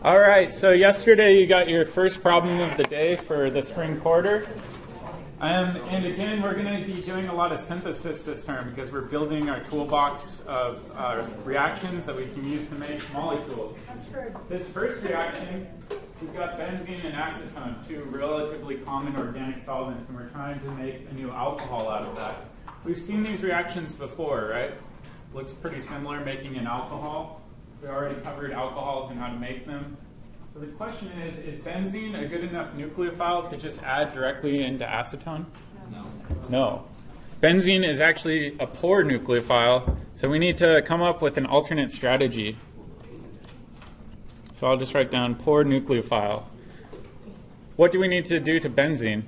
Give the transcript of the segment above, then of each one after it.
All right, so yesterday you got your first problem of the day for the spring quarter. And again, we're going to be doing a lot of synthesis this term because we're building our toolbox of reactions that we can use to make molecules. This first reaction, we've got benzene and acetone, two relatively common organic solvents, and we're trying to make a new alcohol out of that. We've seen these reactions before, right? Looks pretty similar, making an alcohol. We already covered alcohols and how to make them. So the question is benzene a good enough nucleophile to just add directly into acetone? No. No. Benzene is actually a poor nucleophile, so we need to come up with an alternate strategy. So I'll just write down poor nucleophile. What do we need to do to benzene?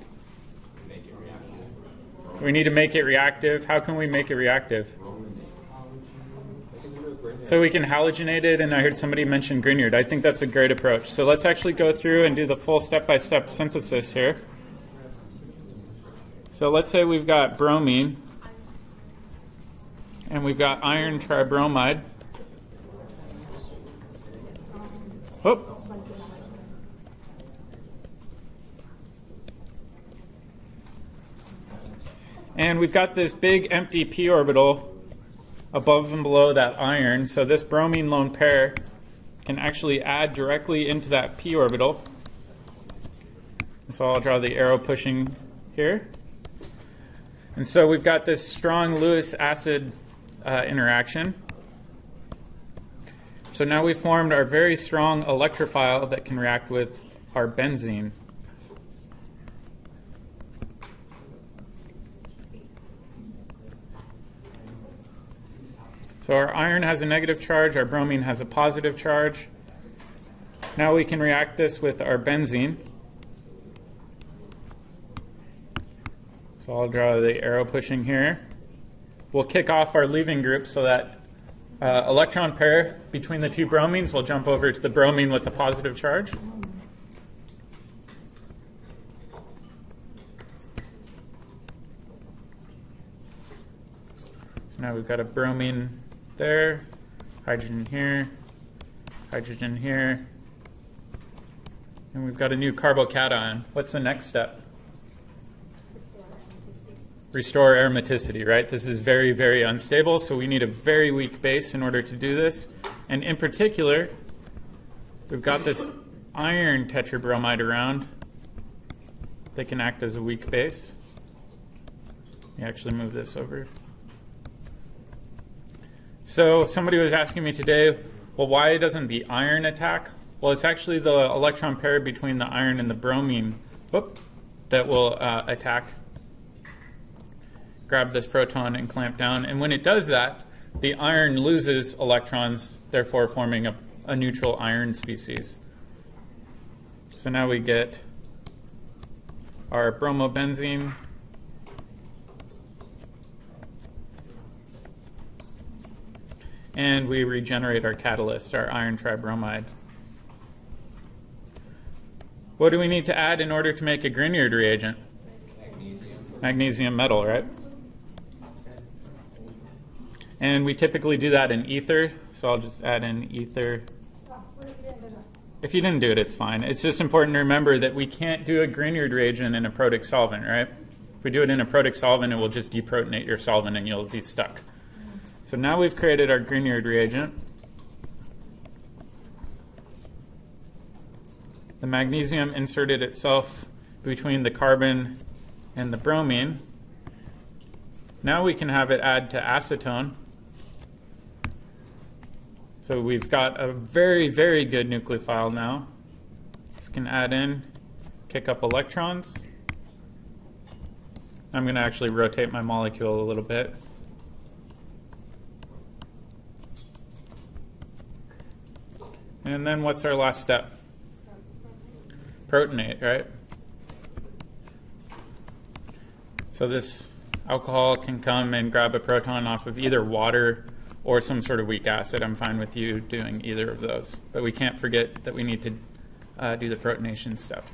Make it reactive. We need to make it reactive. How can we make it reactive? So we can halogenate it, and I heard somebody mention Grignard. I think that's a great approach. So let's actually go through and do the full step-by-step synthesis here. So let's say we've got bromine, and we've got iron tribromide. Whoop. And we've got this big empty p orbital above and below that iron, so this bromine lone pair can actually add directly into that p orbital. So I'll draw the arrow pushing here. And so we've got this strong Lewis-acid interaction. So now we've formed our very strong electrophile that can react with our benzene. So our iron has a negative charge, our bromine has a positive charge. Now we can react this with our benzene. So I'll draw the arrow pushing here. We'll kick off our leaving group so that electron pair between the two bromines will jump over to the bromine with the positive charge. So now we've got a bromine there, hydrogen here, and we've got a new carbocation. What's the next step? Restore aromaticity, right? This is very, very unstable, so we need a very weak base in order to do this. And in particular, we've got this iron tetrabromide around. They can act as a weak base. Let me actually move this over. So somebody was asking me today, well, why doesn't the iron attack? Well, it's actually the electron pair between the iron and the bromine that will attack, grab this proton and clamp down. And when it does that, the iron loses electrons, therefore forming a neutral iron species. So now we get our bromobenzene. And we regenerate our catalyst, our iron tribromide. What do we need to add in order to make a Grignard reagent? Magnesium metal, right? And we typically do that in ether, so I'll just add in ether. If you didn't do it, it's fine. It's just important to remember that we can't do a Grignard reagent in a protic solvent, right? If we do it in a protic solvent, it will just deprotonate your solvent and you'll be stuck. So now we've created our Grignard reagent. The magnesium inserted itself between the carbon and the bromine. Now we can have it add to acetone. So we've got a very, very good nucleophile now. This can add in, kick up electrons. I'm going to actually rotate my molecule a little bit. And then what's our last step? Protonate, right? So this alcohol can come and grab a proton off of either water or some sort of weak acid. I'm fine with you doing either of those. But we can't forget that we need to do the protonation step.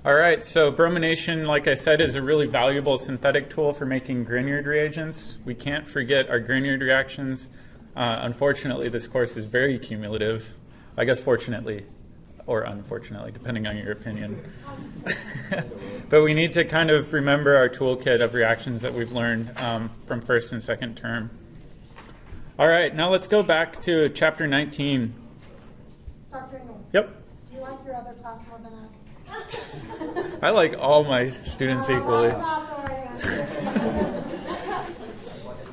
All right, so bromination, like I said, is a really valuable synthetic tool for making Grignard reagents. We can't forget our Grignard reactions. Unfortunately, this course is very cumulative. I guess fortunately, or unfortunately, depending on your opinion. But we need to kind of remember our toolkit of reactions that we've learned from first and second term. All right, now let's go back to chapter 19. Dr. Engel. Yep. Do you like your other class more than us? I like all my students equally.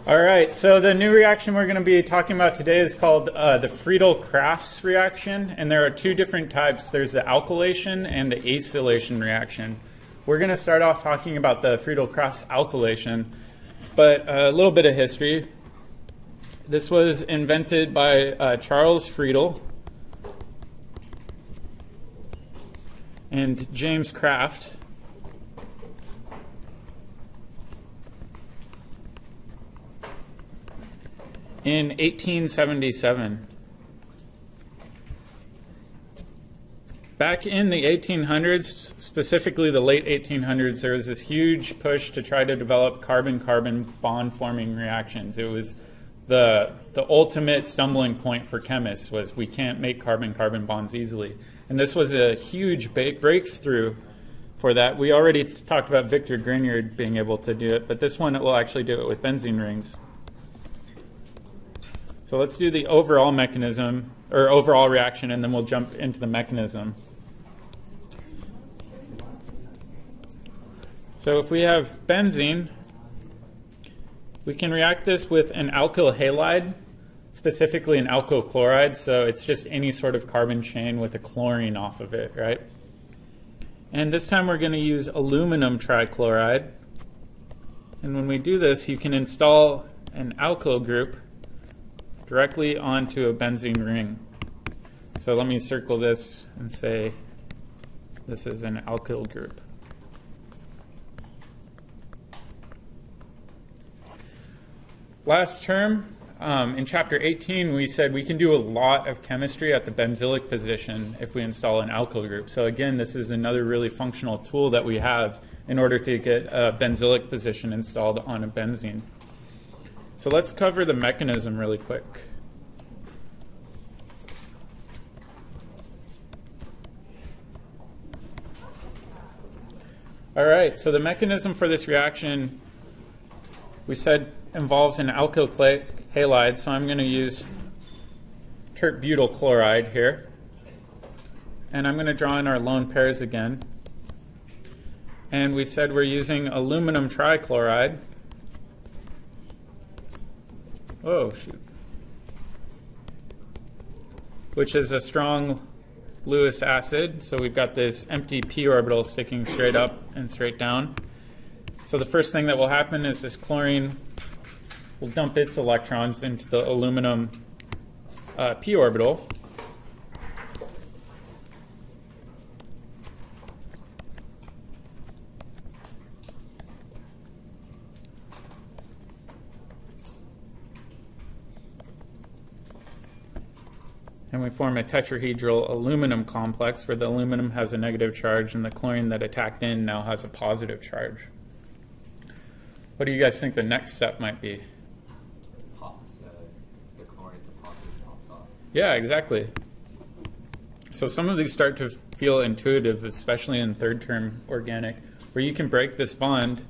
All right, so the new reaction we're going to be talking about today is called the Friedel-Crafts reaction, and there are two different types. There's the alkylation and the acylation reaction. We're going to start off talking about the Friedel-Crafts alkylation, but a little bit of history. This was invented by Charles Friedel and James Kraft. In 1877. Back in the 1800s, specifically the late 1800s, there was this huge push to try to develop carbon-carbon bond-forming reactions. It was the ultimate stumbling point for chemists was we can't make carbon-carbon bonds easily. And this was a huge breakthrough for that. We already talked about Victor Grignard being able to do it, but this one will actually do it with benzene rings. So let's do the overall mechanism, or overall reaction, and then we'll jump into the mechanism. So if we have benzene, we can react this with an alkyl halide, specifically an alkyl chloride, so it's just any sort of carbon chain with a chlorine off of it, right? And this time we're going to use aluminum trichloride. And when we do this, you can install an alkyl group directly onto a benzene ring. So let me circle this and say this is an alkyl group. Last term, in chapter 18, we said we can do a lot of chemistry at the benzylic position if we install an alkyl group. So again, this is another really functional tool that we have in order to get a benzylic position installed on a benzene. So let's cover the mechanism really quick. All right, so the mechanism for this reaction, we said, involves an alkyl halide, so I'm going to use tert-butyl chloride here. And I'm going to draw in our lone pairs again. And we said we're using aluminum trichloride. Oh, shoot. Which is a strong Lewis acid. So we've got this empty p orbital sticking straight up and straight down. So the first thing that will happen is this chlorine will dump its electrons into the aluminum p orbital. And we form a tetrahedral aluminum complex where the aluminum has a negative charge and the chlorine that attacked in now has a positive charge. What do you guys think the next step might be? Pop the chlorine to positive pops off. Yeah, exactly. So some of these start to feel intuitive, especially in third term organic, where you can break this bond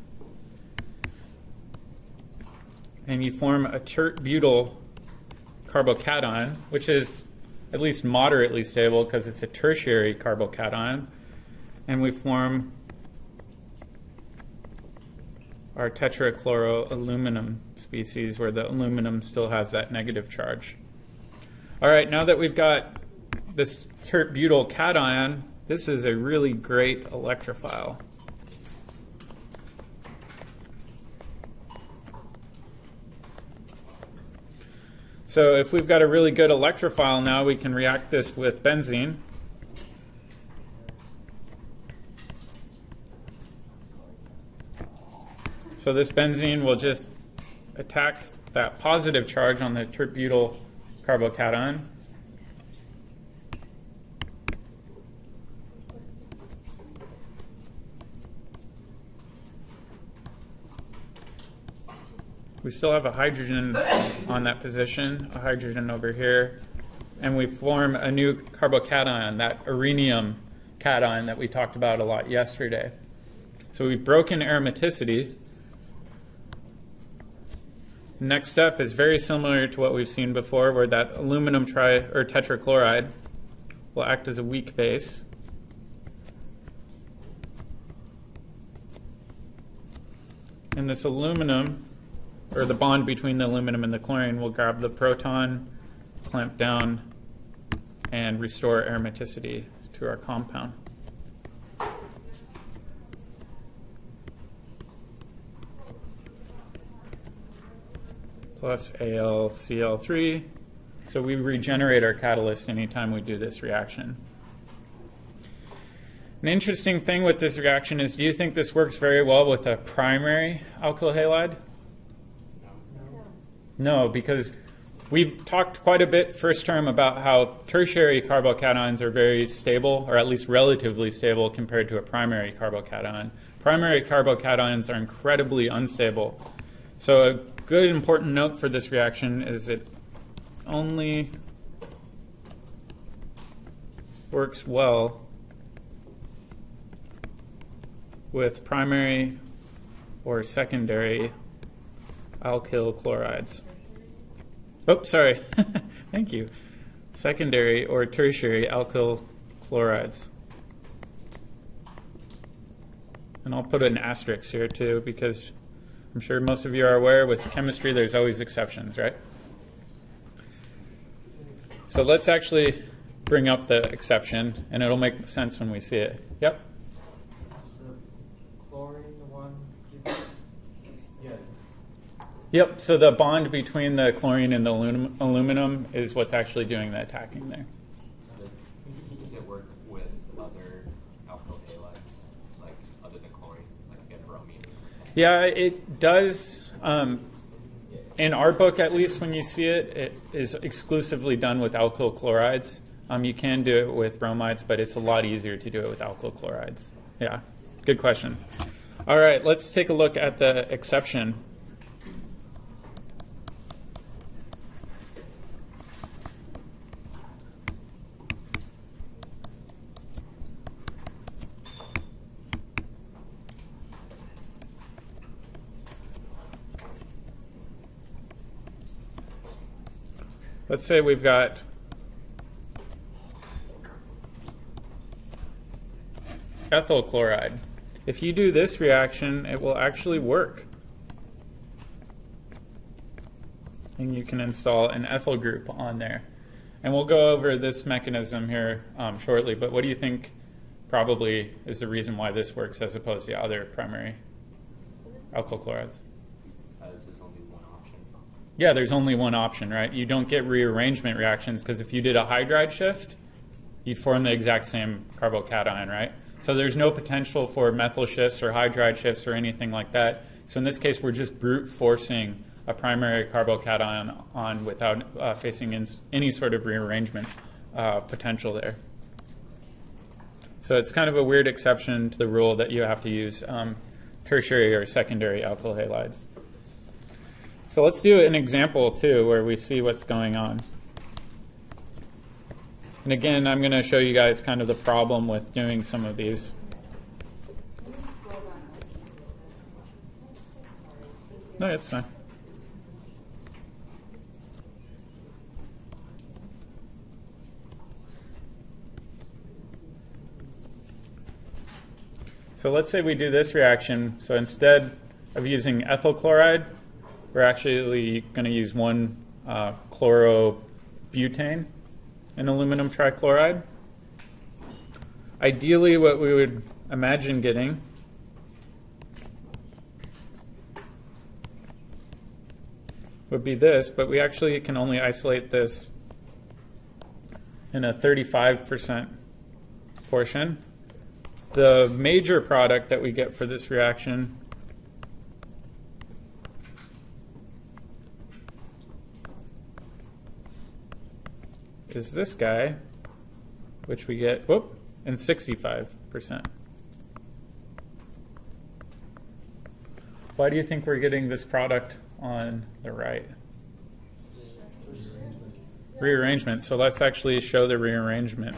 and you form a tert-butyl carbocation, which is at least moderately stable because it's a tertiary carbocation, and we form our tetrachloroaluminum species where the aluminum still has that negative charge. All right, now that we've got this tert-butyl cation, this is a really great electrophile. So if we've got a really good electrophile now, we can react this with benzene. So this benzene will just attack that positive charge on the tert-butyl carbocation. We still have a hydrogen on that position, a hydrogen over here, and we form a new carbocation, that arenium cation that we talked about a lot yesterday. So we've broken aromaticity. Next step is very similar to what we've seen before, where that aluminum tetrachloride will act as a weak base. And this aluminum, or the bond between the aluminum and the chlorine, will grab the proton, clamp down, and restore aromaticity to our compound. Plus AlCl3. So we regenerate our catalyst anytime we do this reaction. An interesting thing with this reaction is, do you think this works very well with a primary alkyl halide? No, because we've talked quite a bit first term about how tertiary carbocations are very stable, or at least relatively stable compared to a primary carbocation. Primary carbocations are incredibly unstable. So a good important note for this reaction is it only works well with primary or secondary alkyl chlorides. Oops, sorry. Thank you. Secondary or tertiary alkyl chlorides. And I'll put an asterisk here too, because I'm sure most of you are aware with chemistry there's always exceptions, right? So let's actually bring up the exception, and it'll make sense when we see it. Yep? Yep, so the bond between the chlorine and the aluminum is what's actually doing the attacking there. Does it work with other alkyl halides, like other than chlorine, like again, bromine? Yeah, it does. In our book, at least, when you see it, it is exclusively done with alkyl chlorides. You can do it with bromides, but it's a lot easier to do it with alkyl chlorides. Yeah, good question. All right, let's take a look at the exception. Let's say we've got ethyl chloride. If you do this reaction, it will actually work. And you can install an ethyl group on there. And we'll go over this mechanism here shortly, but what do you think probably is the reason why this works as opposed to other primary alkyl chlorides? There's only one option. Yeah, there's only one option, right? You don't get rearrangement reactions, because if you did a hydride shift, you'd form the exact same carbocation, right? So there's no potential for methyl shifts or hydride shifts or anything like that. So in this case, we're just brute forcing a primary carbocation on without facing any sort of rearrangement potential there. So it's kind of a weird exception to the rule that you have to use tertiary or secondary alkyl halides. So let's do an example, too, where we see what's going on. And again, I'm going to show you guys kind of the problem with doing some of these. No, it's fine. So let's say we do this reaction. So instead of using ethyl chloride, we're actually going to use one chlorobutane and aluminum trichloride. Ideally, what we would imagine getting would be this, but we actually can only isolate this in a 35% portion. The major product that we get for this reaction is this guy, which we get, in 65%. Why do you think we're getting this product on the right? Rearrangement. So let's actually show the rearrangement.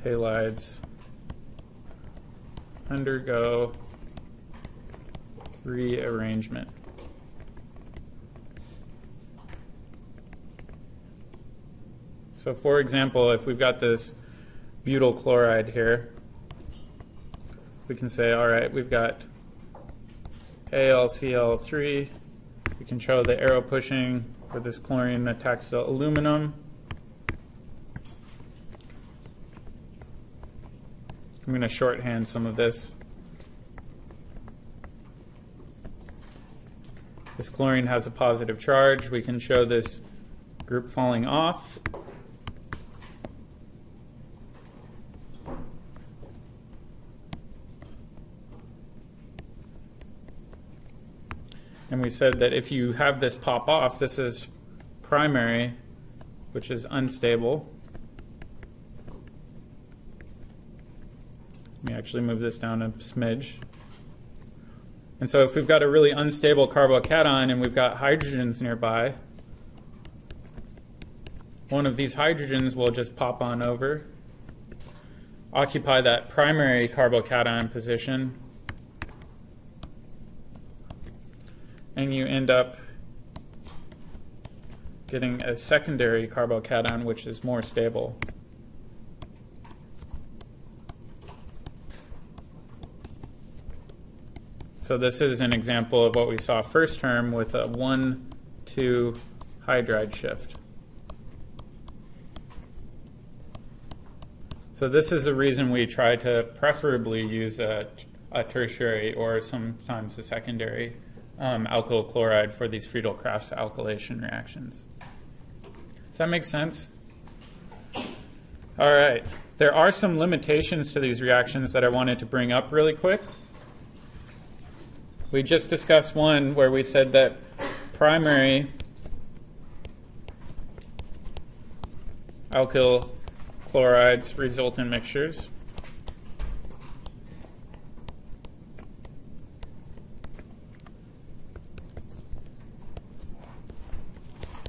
Halides undergo rearrangement. So for example, if we've got this butyl chloride here, we can say, all right, we've got AlCl3. We can show the arrow pushing where this chlorine attacks the aluminum. I'm going to shorthand some of this. This chlorine has a positive charge. We can show this group falling off. And we said that if you have this pop off, this is primary, which is unstable. Let me actually move this down a smidge. And so if we've got a really unstable carbocation and we've got hydrogens nearby, one of these hydrogens will just pop on over, occupy that primary carbocation position, and you end up getting a secondary carbocation which is more stable. So this is an example of what we saw first term with a 1,2 hydride shift. So this is the reason we try to preferably use a tertiary or sometimes a secondary alkyl chloride for these Friedel-Crafts alkylation reactions. Does that make sense? All right. There are some limitations to these reactions that I wanted to bring up really quick. We just discussed one where we said that primary alkyl chlorides result in mixtures.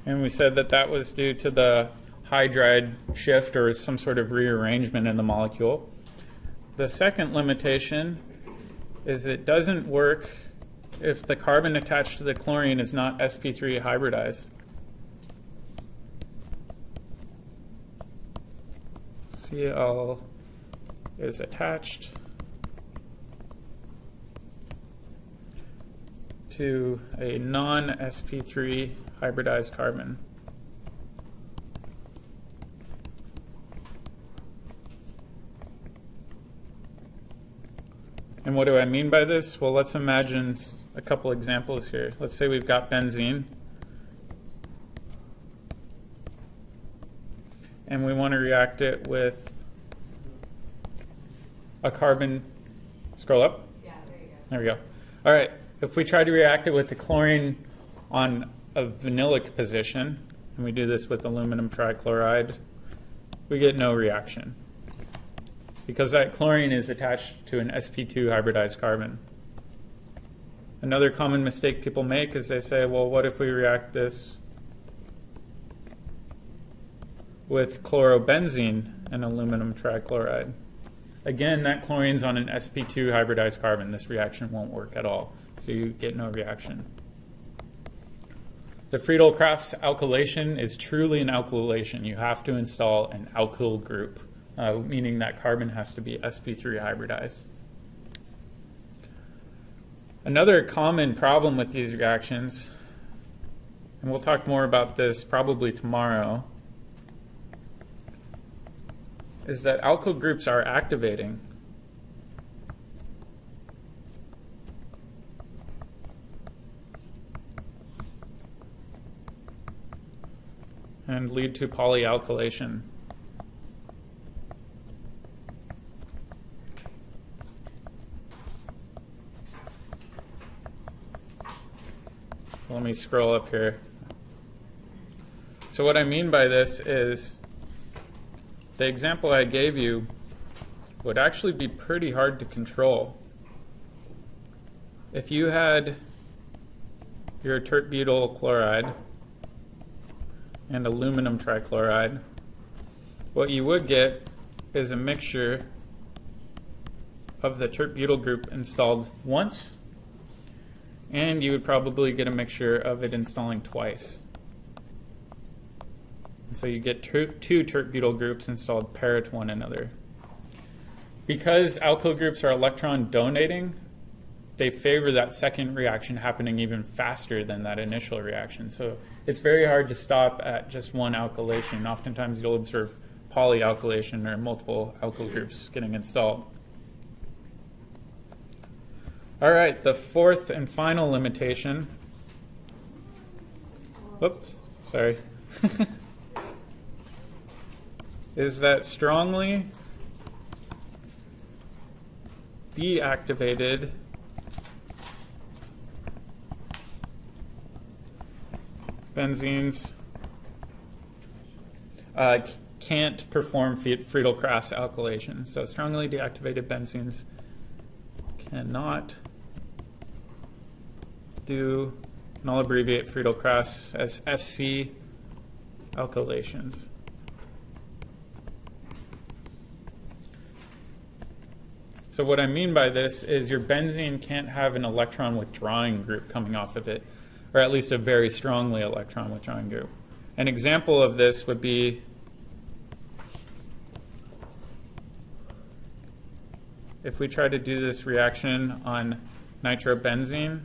And we said that that was due to the hydride shift or some sort of rearrangement in the molecule. The second limitation is it doesn't work if the carbon attached to the chlorine is not sp3 hybridized. Cl is attached to a non-sp3 hybridized carbon. And what do I mean by this? Well, let's imagine a couple examples here. Let's say we've got benzene, and we want to react it with a carbon. Scroll up. Yeah, there you go. There we go. All right. If we try to react it with the chlorine on a vinylic position, and we do this with aluminum trichloride, we get no reaction, because that chlorine is attached to an sp2 hybridized carbon. Another common mistake people make is they say, well, what if we react this with chlorobenzene and aluminum trichloride? Again, that chlorine's on an sp2 hybridized carbon. This reaction won't work at all, so you get no reaction. The Friedel-Crafts alkylation is truly an alkylation. You have to install an alkyl group, meaning that carbon has to be sp3 hybridized. Another common problem with these reactions, and we'll talk more about this probably tomorrow, is that alkyl groups are activating. And lead to polyalkylation. So let me scroll up here. So what I mean by this is the example I gave you would actually be pretty hard to control. If you had your tert-butyl chloride and aluminum trichloride, what you would get is a mixture of the tert-butyl group installed once, and you would probably get a mixture of it installing twice. And so you get two tert-butyl groups installed paired to one another. Because alkyl groups are electron donating, they favor that second reaction happening even faster than that initial reaction. So it's very hard to stop at just one alkylation. Oftentimes you'll observe polyalkylation or multiple alkyl groups getting installed. All right, the fourth and final limitation. Whoops, sorry. Is that strongly deactivated benzenes can't perform Friedel-Crafts alkylation. So strongly deactivated benzenes cannot do, and I'll abbreviate Friedel-Crafts as FC alkylations. So what I mean by this is your benzene can't have an electron withdrawing group coming off of it, or at least a very strongly electron withdrawing group. An example of this would be if we try to do this reaction on nitrobenzene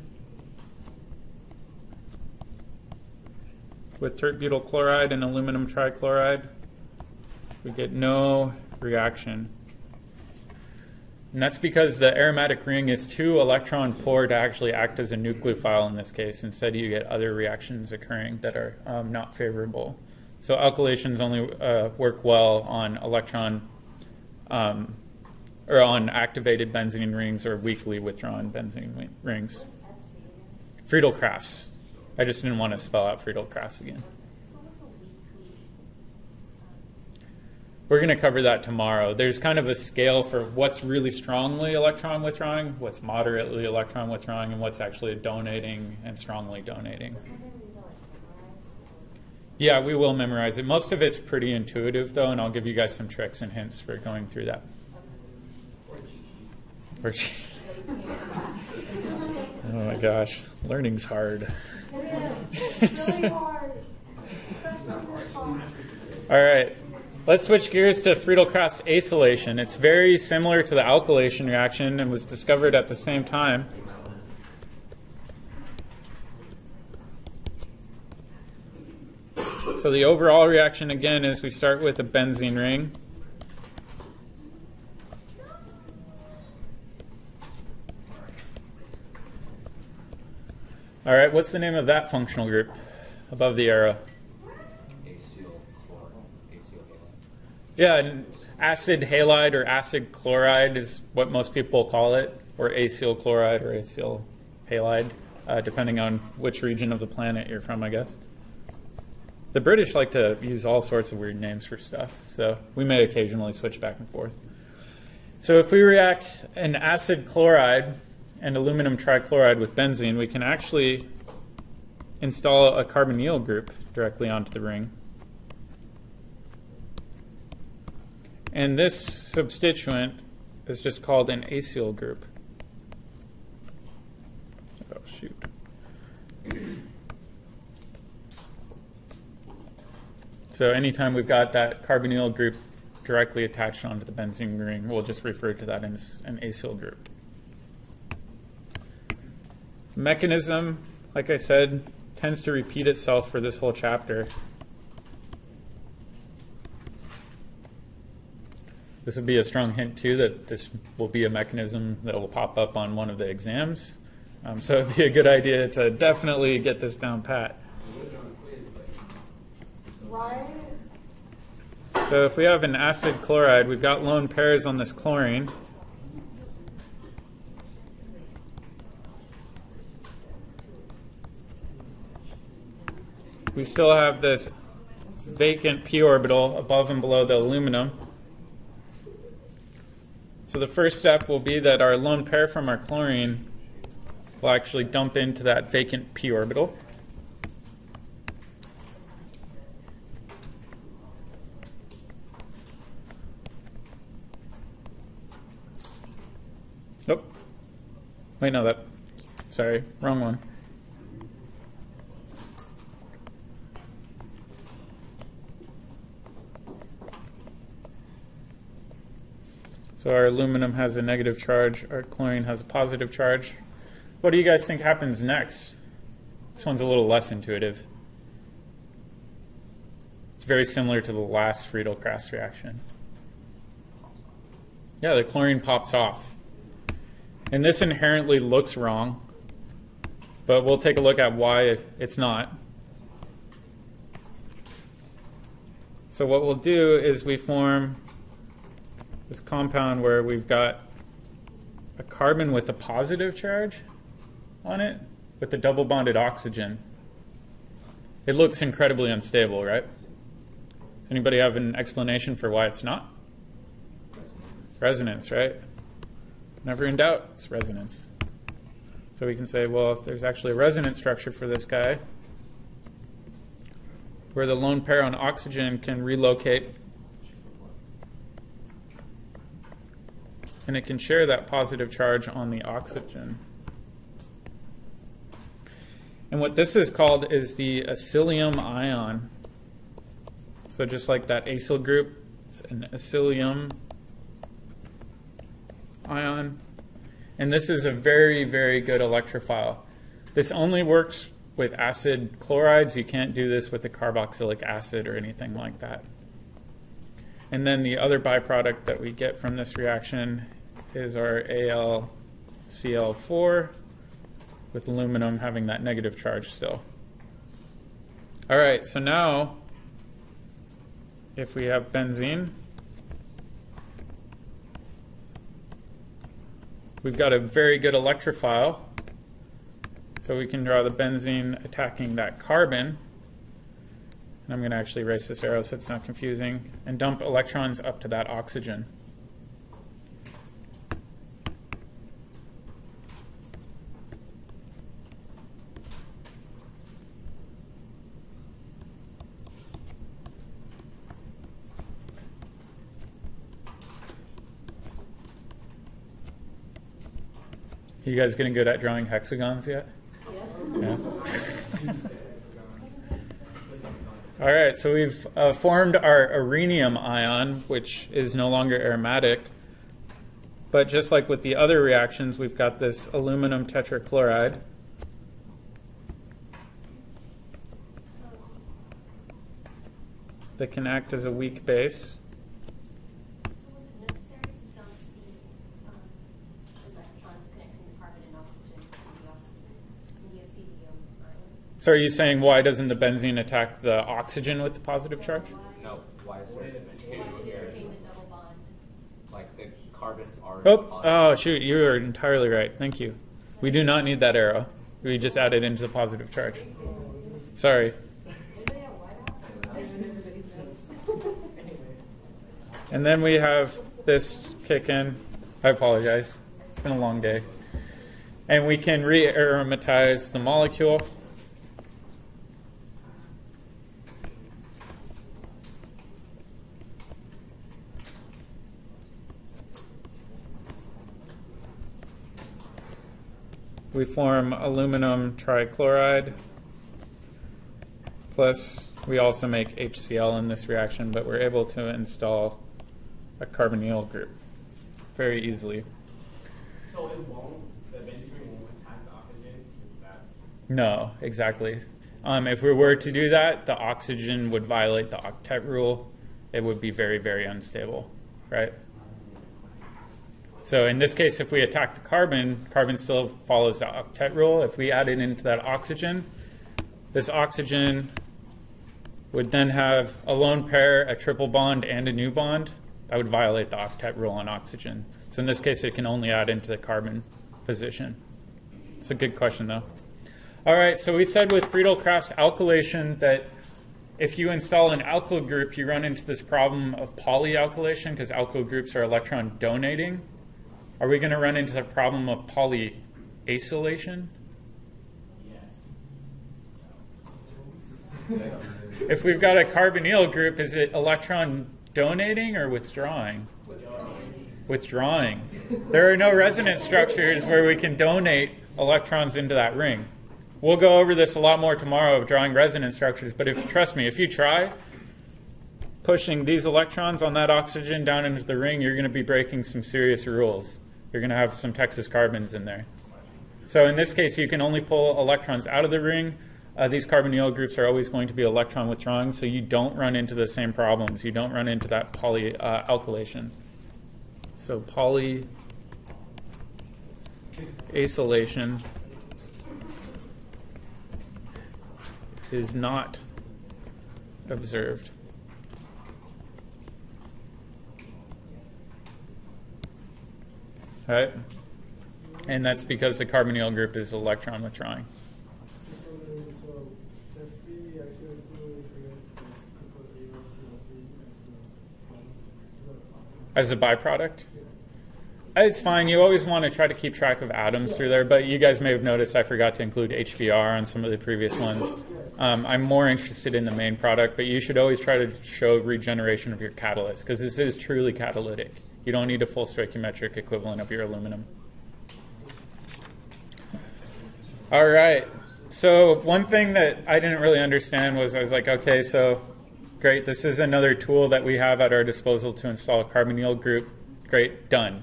with tert-butyl chloride and aluminum trichloride, we get no reaction. And that's because the aromatic ring is too electron poor to actually act as a nucleophile in this case. Instead, you get other reactions occurring that are not favorable. So alkylations only work well on electron or on activated benzene rings or weakly withdrawn benzene rings. Friedel-Crafts. I just didn't want to spell out Friedel-Crafts again. We're going to cover that tomorrow. There's kind of a scale for what's really strongly electron withdrawing, what's moderately electron withdrawing, and what's actually donating and strongly donating. Yeah, we will memorize it. Most of it's pretty intuitive, though, and I'll give you guys some tricks and hints for going through that. Oh my gosh, learning's hard. It is really hard, especially this fall. All right. Let's switch gears to Friedel-Crafts acylation. It's very similar to the alkylation reaction and was discovered at the same time. So the overall reaction, again, is we start with a benzene ring. All right, what's the name of that functional group above the arrow? Yeah, and acid halide or acid chloride is what most people call it, or acyl chloride or acyl halide, depending on which region of the planet you're from, I guess. The British like to use all sorts of weird names for stuff, so we may occasionally switch back and forth. So if we react an acid chloride and aluminum trichloride with benzene, we can actually install a carbonyl group directly onto the ring. And this substituent is just called an acyl group. Oh, shoot. So anytime we've got that carbonyl group directly attached onto the benzene ring, we'll just refer to that as an acyl group. Mechanism, like I said, tends to repeat itself for this whole chapter. This would be a strong hint, too, that this will be a mechanism that will pop up on one of the exams. So it would be a good idea to definitely get this down pat. Right? So if we have an acid chloride, we've got lone pairs on this chlorine. We still have this vacant p orbital above and below the aluminum. So the first step will be that our lone pair from our chlorine will actually dump into that vacant p orbital. Nope. Wait, no, sorry, wrong one. So our aluminum has a negative charge, our chlorine has a positive charge. What do you guys think happens next? This one's a little less intuitive. It's very similar to the last Friedel-Crafts reaction. Yeah, the chlorine pops off. And this inherently looks wrong, but we'll take a look at why it's not. So what we'll do is we form this compound where we've got a carbon with a positive charge on it with a double bonded oxygen. It looks incredibly unstable, right? Does anybody have an explanation for why it's not? Resonance, right? Never in doubt, it's resonance. So we can say, well, if there's actually a resonance structure for this guy, where the lone pair on oxygen can relocate and it can share that positive charge on the oxygen. And what this is called is the acylium ion. So just like that acyl group, it's an acylium ion. And this is a very, very good electrophile. This only works with acid chlorides. You can't do this with the carboxylic acid or anything like that. And then the other byproduct that we get from this reaction is our AlCl4 with aluminum having that negative charge still. All right, so now if we have benzene, we've got a very good electrophile. So we can draw the benzene attacking that carbon. And I'm going to actually erase this arrow so it's not confusing, and dump electrons up to that oxygen. You guys getting good at drawing hexagons yet? Yeah. All right, so we've formed our rhenium ion, which is no longer aromatic. But just like with the other reactions, we've got this aluminum tetrachloride. That can act as a weak base. So are you saying why doesn't the benzene attack the oxygen with the positive charge? No, why is there two here? Like the carbon's already Oh, shoot, you are entirely right. Thank you. We do not need that arrow. We just added into the positive charge. Sorry. And then we have this kick in. I apologize. It's been a long day. And we can re-aromatize the molecule. We form aluminum trichloride, plus we also make HCl in this reaction, but we're able to install a carbonyl group very easily. So it won't, the benzene won't attack the oxygen? No, exactly. If we were to do that, the oxygen would violate the octet rule. It would be very, very unstable, right? So in this case, if we attack the carbon, carbon still follows the octet rule. If we add it into that oxygen, this oxygen would then have a lone pair, a triple bond, and a new bond. That would violate the octet rule on oxygen. So in this case, it can only add into the carbon position. It's a good question, though. All right, so we said with Friedel-Crafts alkylation that if you install an alkyl group, you run into this problem of polyalkylation because alkyl groups are electron donating. Are we going to run into the problem of polyacylation? Yes. If we've got a carbonyl group, is it electron donating or withdrawing? Withdrawing. There are no resonance structures where we can donate electrons into that ring. We'll go over this a lot more tomorrow of drawing resonance structures, but trust me, if you try pushing these electrons on that oxygen down into the ring, you're going to be breaking some serious rules. You're going to have some Texas carbons in there. So in this case, you can only pull electrons out of the ring. These carbonyl groups are always going to be electron withdrawing, so you don't run into the same problems. You don't run into that polyalkylation. So polyacylation is not observed. All right? And that's because the carbonyl group is electron withdrawing. Just wondering, so the free acylation, As a byproduct? It's fine. You always want to try to keep track of atoms through there, but you guys may have noticed I forgot to include HBr on some of the previous ones. I'm more interested in the main product, but you should always try to show regeneration of your catalyst, because this is truly catalytic. You don't need a full stoichiometric equivalent of your aluminum. All right. So one thing that I didn't really understand was I was like, okay, so great. This is another tool that we have at our disposal to install a carbonyl group. Great, done.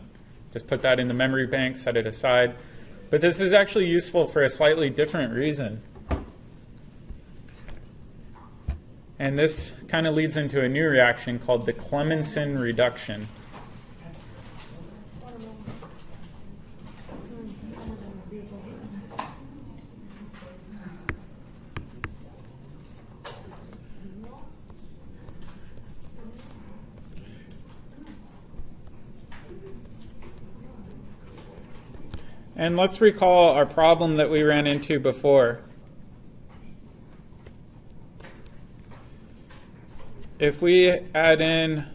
Just put that in the memory bank, set it aside. But this is actually useful for a slightly different reason. And this kind of leads into a new reaction called the Clemmensen Reduction. And let's recall our problem that we ran into before. If we add in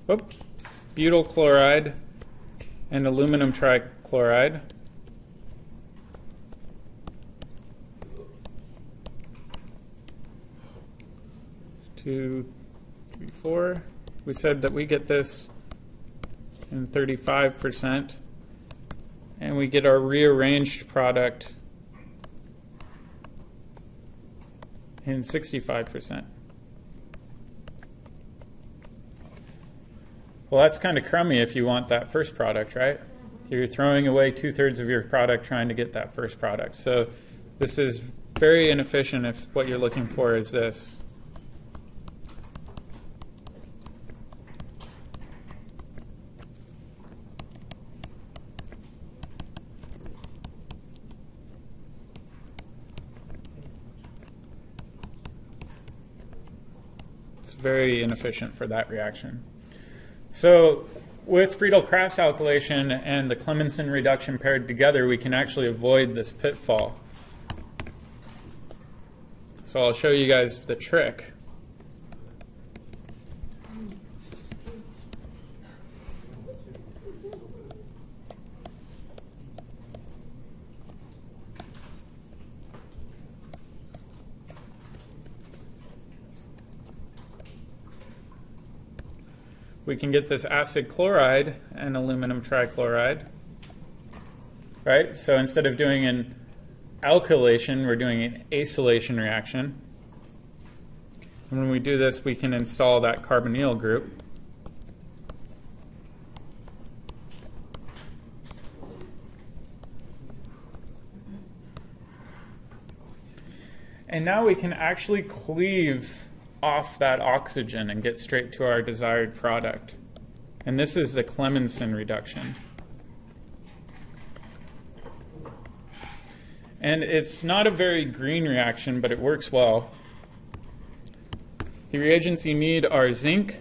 butyl chloride and aluminum trichloride, we said that we get this in 35%. And we get our rearranged product in 65%. Well, that's kind of crummy if you want that first product, right? You're throwing away 2/3 of your product trying to get that first product. So this is very inefficient if what you're looking for is this. Very inefficient for that reaction. So with Friedel-Crafts alkylation and the Clemmensen reduction paired together, we can actually avoid this pitfall. So I'll show you guys the trick. We can get this acid chloride and aluminum trichloride, right? So instead of doing an alkylation, we're doing an acylation reaction. And when we do this, we can install that carbonyl group. And now we can actually cleave off that oxygen and get straight to our desired product. And this is the Clemmensen reduction. And it's not a very green reaction, but it works well. The reagents you need are zinc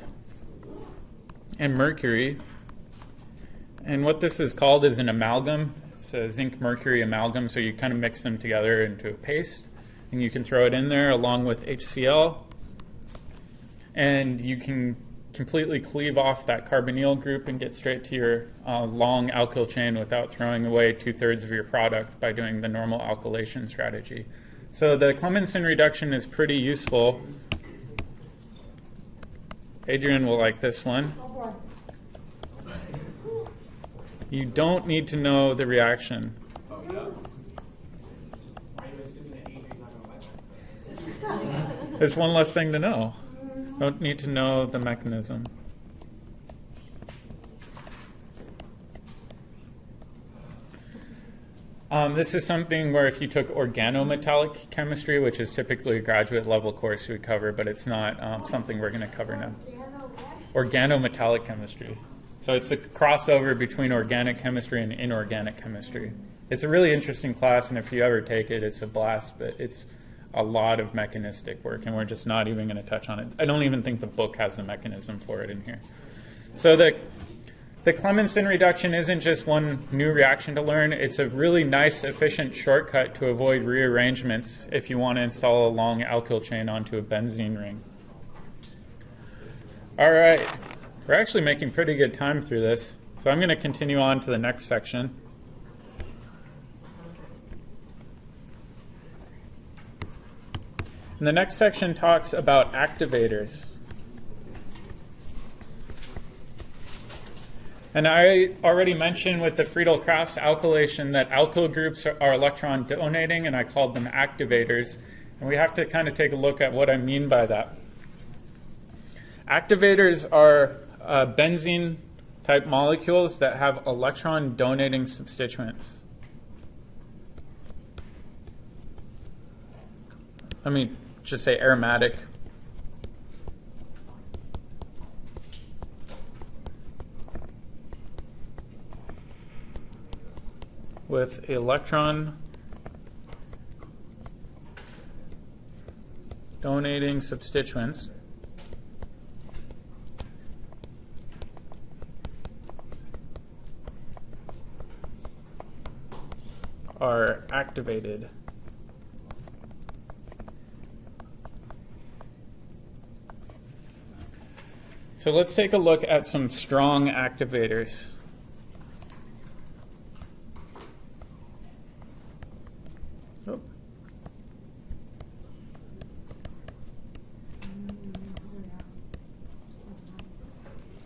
and mercury. And what this is called is an amalgam. It's a zinc-mercury amalgam, so you kind of mix them together into a paste. and you can throw it in there along with HCl, and you can completely cleave off that carbonyl group and get straight to your long alkyl chain without throwing away 2/3 of your product by doing the normal alkylation strategy. So the Clemmensen reduction is pretty useful. Adrian will like this one. You don't need to know the reaction. Oh, yeah. Are you assuming that Adrian's not going to like that? It's one less thing to know. Don't need to know the mechanism. This is something where if you took organometallic chemistry, which is typically a graduate level course, you would cover, but it's not something we're going to cover now. Organometallic chemistry. So it's a crossover between organic chemistry and inorganic chemistry. It's a really interesting class, and if you ever take it, it's a blast, but it's a lot of mechanistic work, and we're just not even going to touch on it. I don't even think the book has the mechanism for it in here. So the Clemmensen reduction isn't just one new reaction to learn. It's a really nice, efficient shortcut to avoid rearrangements if you want to install a long alkyl chain onto a benzene ring. All right. We're actually making pretty good time through this. So I'm going to continue on to the next section. And the next section talks about activators. And I already mentioned with the Friedel-Crafts alkylation that alkyl groups are electron donating, and I called them activators. And we have to kind of take a look at what I mean by that. Activators are benzene-type molecules that have electron-donating substituents. Let me just say aromatic. With electron donating substituents. Are activated. So let's take a look at some strong activators.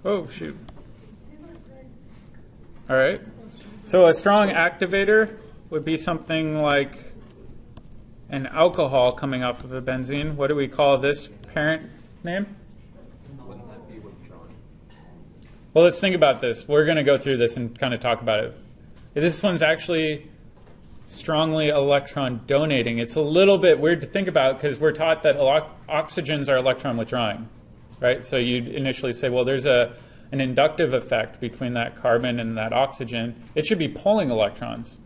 Oh, shoot. All right. So a strong activator would be something like an alcohol coming off of a benzene. What do we call this parent name? Wouldn't that be withdrawn? Well, let's think about this. We're going to go through this and kind of talk about it. This one's actually strongly electron donating. It's a little bit weird to think about because we're taught that oxygens are electron withdrawing, right? So you'd initially say, well, there's an inductive effect between that carbon and that oxygen. It should be pulling electrons.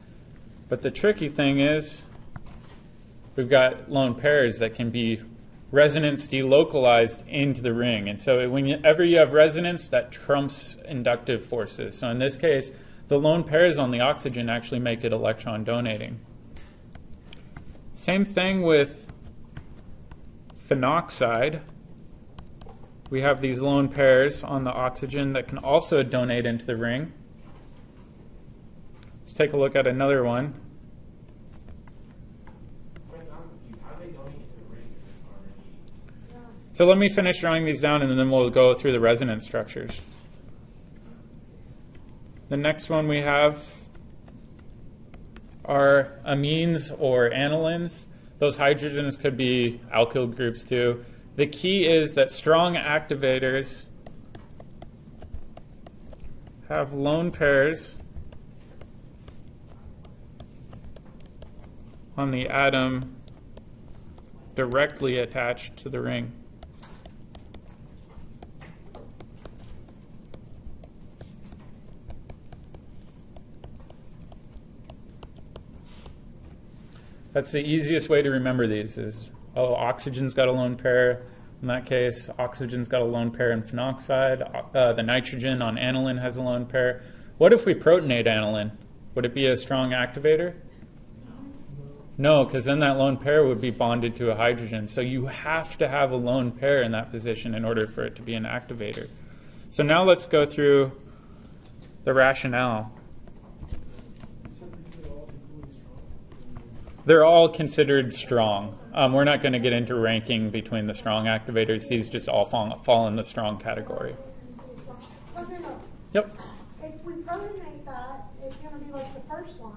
But the tricky thing is we've got lone pairs that can be resonance delocalized into the ring. And so whenever you have resonance, that trumps inductive forces. So in this case, the lone pairs on the oxygen actually make it electron donating. Same thing with phenoxide. We have these lone pairs on the oxygen that can also donate into the ring. Let's take a look at another one. So let me finish drawing these down and then we'll go through the resonance structures. The next one we have are amines or anilines. Those hydrogens could be alkyl groups too. The key is that strong activators have lone pairs on the atom directly attached to the ring. That's the easiest way to remember these is, oh, oxygen's got a lone pair. In that case, oxygen's got a lone pair in phenoxide. The nitrogen on aniline has a lone pair. What if we protonate aniline? Would it be a strong activator? No, because then that lone pair would be bonded to a hydrogen. So you have to have a lone pair in that position in order for it to be an activator. So now let's go through the rationale. They're all considered strong. We're not going to get into ranking between the strong activators. These just all fall in the strong category. Yep. If we protonate that, it's going to be like the first one.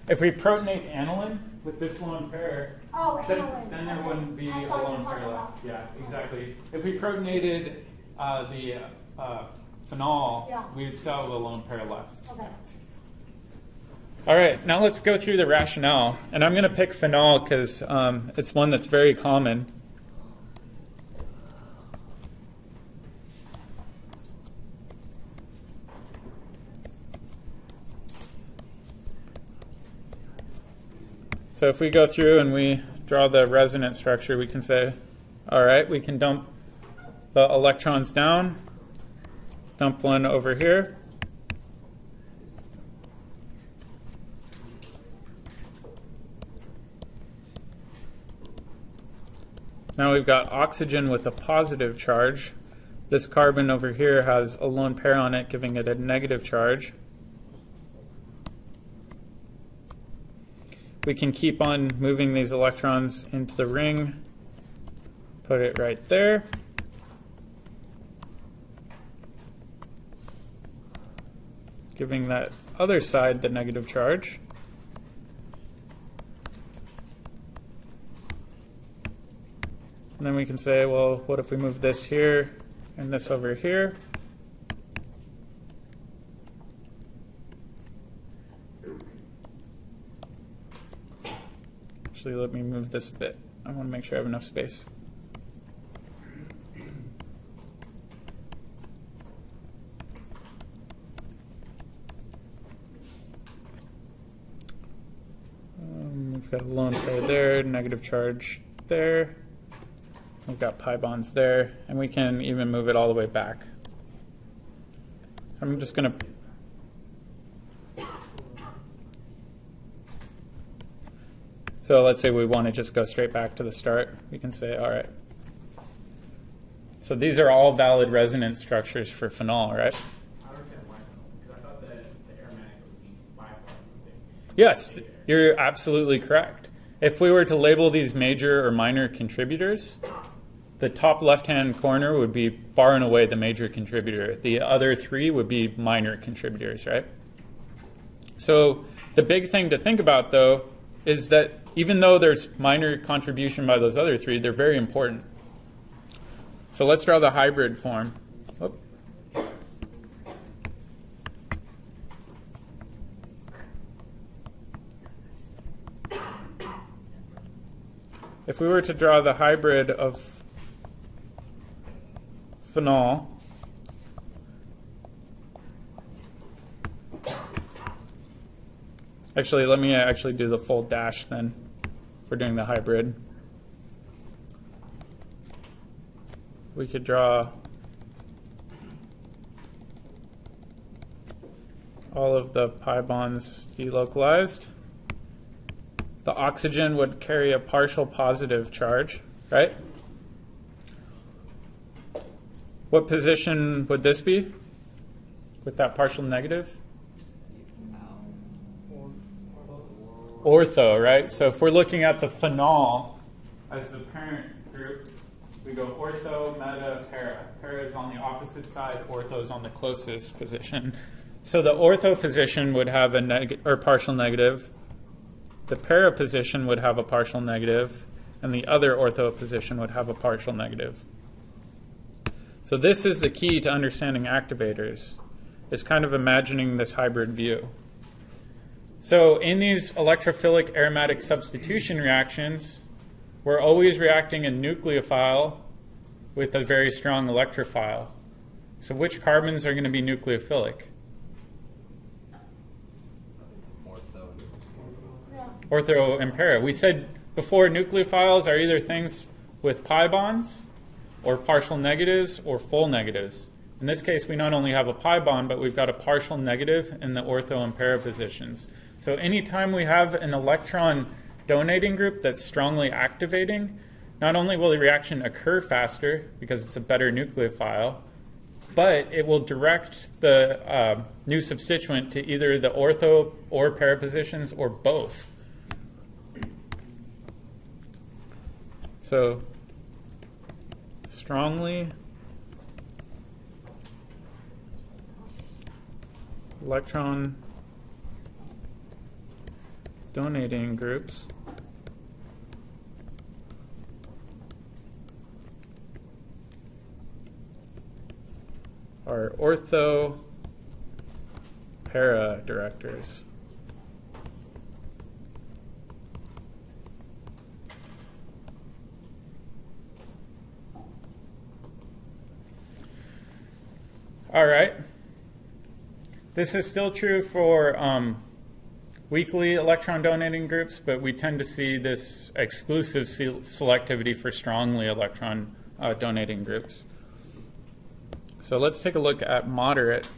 If we protonate aniline with this lone pair, Oh, then aniline. there wouldn't be I a thought lone you were pair talking left. about- Yeah, exactly. If we protonated the phenol, Yeah. we would still have a lone pair left. Okay. All right, now let's go through the rationale. And I'm going to pick phenol because it's one that's very common. So if we go through and we draw the resonance structure, we can say, all right, we can dump the electrons down, dump one over here. Now we've got oxygen with a positive charge. This carbon over here has a lone pair on it, giving it a negative charge. We can keep on moving these electrons into the ring, put it right there. Giving that other side the negative charge. And then we can say, well, what if we move this here and this over here? Actually, let me move this a bit. I want to make sure I have enough space. We've got a lone pair there, negative charge there. We've got pi bonds there, and we can even move it all the way back. I'm just going to... So let's say we want to just go straight back to the start. We can say, all right. So these are all valid resonance structures for phenol, right? I don't understand why, because I thought that the aromatic would be by far the same. Yes, you're absolutely correct. If we were to label these major or minor contributors, the top left-hand corner would be far and away the major contributor. The other three would be minor contributors, right? So the big thing to think about, though, is that even though there's minor contribution by those other three, they're very important. So let's draw the hybrid form. Whoop. If we were to draw the hybrid of phenol, actually, let me actually do the full dash then for doing the hybrid. We could draw all of the pi bonds delocalized. The oxygen would carry a partial positive charge, right? What position would this be with that partial negative? Ortho, right? So if we're looking at the phenol as the parent group, we go ortho, meta, para. Para is on the opposite side, ortho is on the closest position. So the ortho position would have a partial negative. The para position would have a partial negative, and the other ortho position would have a partial negative. So this is the key to understanding activators, is kind of imagining this hybrid view. So in these electrophilic aromatic substitution reactions, we're always reacting a nucleophile with a very strong electrophile. So which carbons are going to be nucleophilic? Ortho and para. We said before nucleophiles are either things with pi bonds or partial negatives or full negatives. In this case, we not only have a pi bond, but we've got a partial negative in the ortho and para positions. So anytime we have an electron donating group that's strongly activating, not only will the reaction occur faster because it's a better nucleophile, but it will direct the new substituent to either the ortho or para positions or both. So strongly electron donating groups are ortho para directors. All right. This is still true for weakly electron donating groups, but we tend to see this exclusive selectivity for strongly electron donating groups. So let's take a look at moderate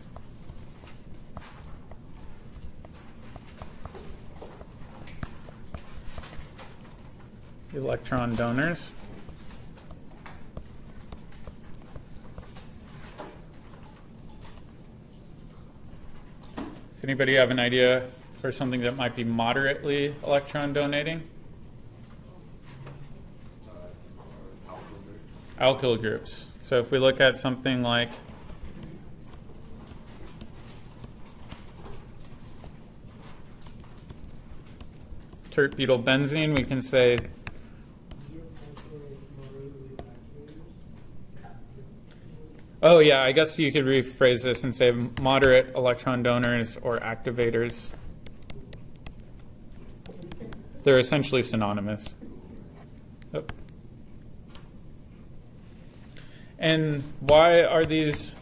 electron donors. Does anybody have an idea for something that might be moderately electron donating? Alkyl groups. So if we look at something like tert-butyl benzene, we can say oh yeah, I guess you could rephrase this and say moderate electron donors or activators. They're essentially synonymous. Oh. And why are these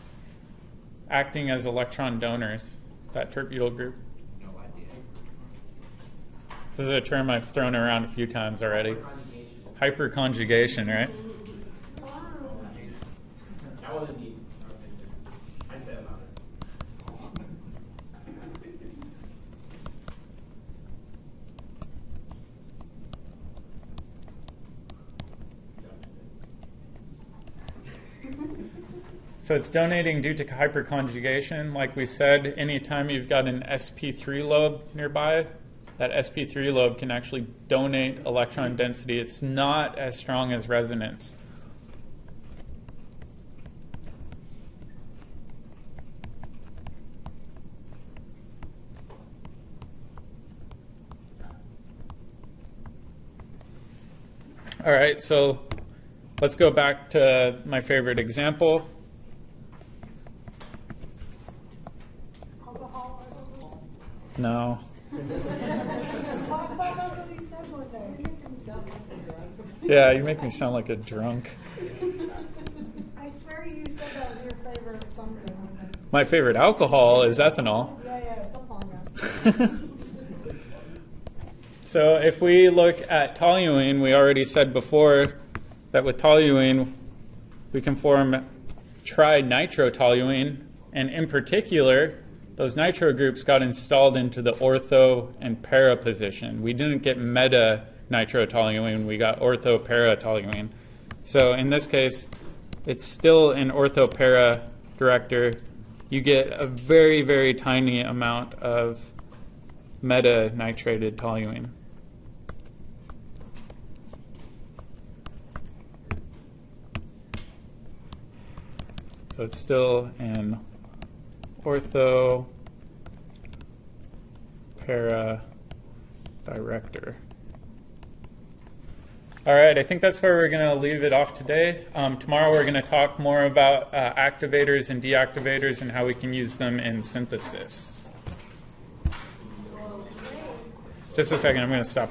acting as electron donors, that tert-butyl group? No idea. This is a term I've thrown around a few times already. Hyperconjugation, right? That wasn't neat. I said about it. So it's donating due to hyperconjugation. Like we said, anytime you've got an sp3 lobe nearby, that sp3 lobe can actually donate electron density. It's not as strong as resonance. All right, so let's go back to my favorite example. Alcohol, alcohol. No. Talk about that what he said one day. Yeah, you make me sound like a drunk. I swear you said that was your favorite something. My favorite alcohol is ethanol. Yeah, something like that. So if we look at toluene, we already said before that with toluene, we can form trinitrotoluene, and in particular, those nitro groups got installed into the ortho and para position. We didn't get meta nitrotoluene, we got ortho para toluene. So in this case, it's still an ortho para director. You get a very, very tiny amount of meta nitrated toluene. So it's still an ortho para director. All right, I think that's where we're going to leave it off today. Tomorrow we're going to talk more about activators and deactivators and how we can use them in synthesis. Just a second, I'm going to stop.